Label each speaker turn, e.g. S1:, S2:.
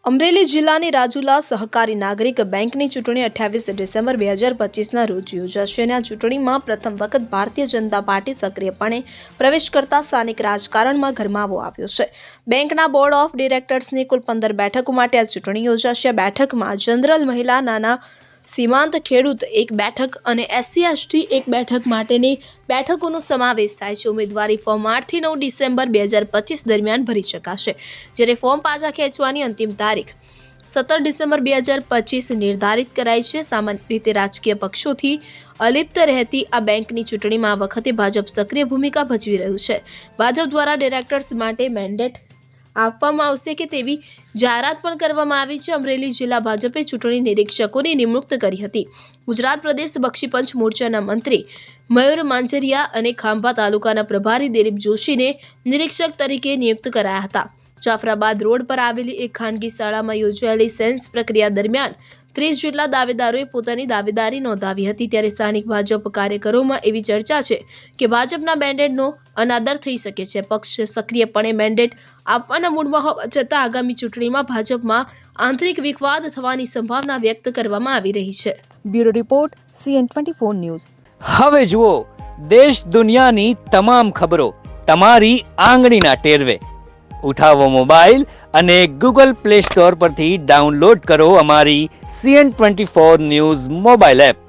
S1: અમરેલી જિલ્લાની રાજુલા સહકારી નાગરિક બેંકની ચૂંટણી 28 ડિસેમ્બર 2025ના રોજ યોજાશે અને આ ચૂંટણીમાં પ્રથમ વખત ભારતીય જનતા પાર્ટી સક્રિયપણે પ્રવેશ કરતા સ્થાનિક રાજકારણમાં ગરમાવો આવ્યો છે। બેંકના બોર્ડ ઓફ ડિરેક્ટર્સની કુલ 15 બેઠકો માટે આ ચૂંટણી યોજાશે। આ બેઠકમાં જનરલ મહિલા, નાના સીમાંત ખેડૂત એક બેઠક અને SC/ST એક બેઠક માટેની બેઠકોનો સમાવેશ થાય છે। ઉમેદવારી ફોર્મ 8 થી 9 ડિસેમ્બર 2025 દરમિયાન ભરી શકાશે, જ્યારે ફોર્મ પાછા ખેંચવાની અંતિમ તારીખ 17 ડિસેમ્બર 2025 નિર્ધારિત કરાઈ છે। સામાન્ય રીતે રાજકીય પક્ષોથી અલિપ્ત રહેતી આ બેંકની ચૂંટણીમાં આ વખતે ભાજપ સક્રિય ભૂમિકા ભજવી રહ્યું છે। ભાજપ દ્વારા ડિરેક્ટર્સ માટે મેન્ડેટ આપવામાં આવશે કે તેવી જાહેરાત પણ કરવામાં આવી છે। અમરેલી જિલ્લા ભાજપે ચૂંટણી નિરીક્ષકોની નિમણૂક કરી હતી। ગુજરાત પ્રદેશ બક્ષીપંચ મોરચાના મંત્રી મયુર માંજરિયા અને ખાંભા તાલુકાના પ્રભારી દિલીપ જોશીને નિરીક્ષક તરીકે નિયુક્ત કરાયા હતા। જાફરાબાદ રોડ પર આવેલી એક ખાનગી શાળામાં યોજાયેલી સેન્સ પ્રક્રિયા દરમિયાન 30 જેટલા દાવેદારોએ પોતાની દાવેદારી નોંધાવી હતી। ત્યારે સ્થાનિક ભાજપ કાર્યકરોમાં એવી ચર્ચા છે કે ભાજપના મેન્ડેટનો અનાદર થઈ શકે છે। પક્ષ સક્રિયપણે મેન્ડેટ આપવાના મૂડમાં હોવા છતાં આગામી ચૂંટણીમાં ભાજપમાં આંતરિક વિવાદ થવાની સંભાવના વ્યક્ત કરવામાં આવી રહી છે।
S2: Bureau report CN24 news.
S3: હવે જુઓ દેશ દુનિયાની તમામ ખબરો તમારી આંગળીના ટેરવે। ઉઠાવો મોબાઈલ અને Google Play Store પરથી ડાઉનલોડ કરો અમારી CN24 ન્યૂઝ મોબાઈલ એપ।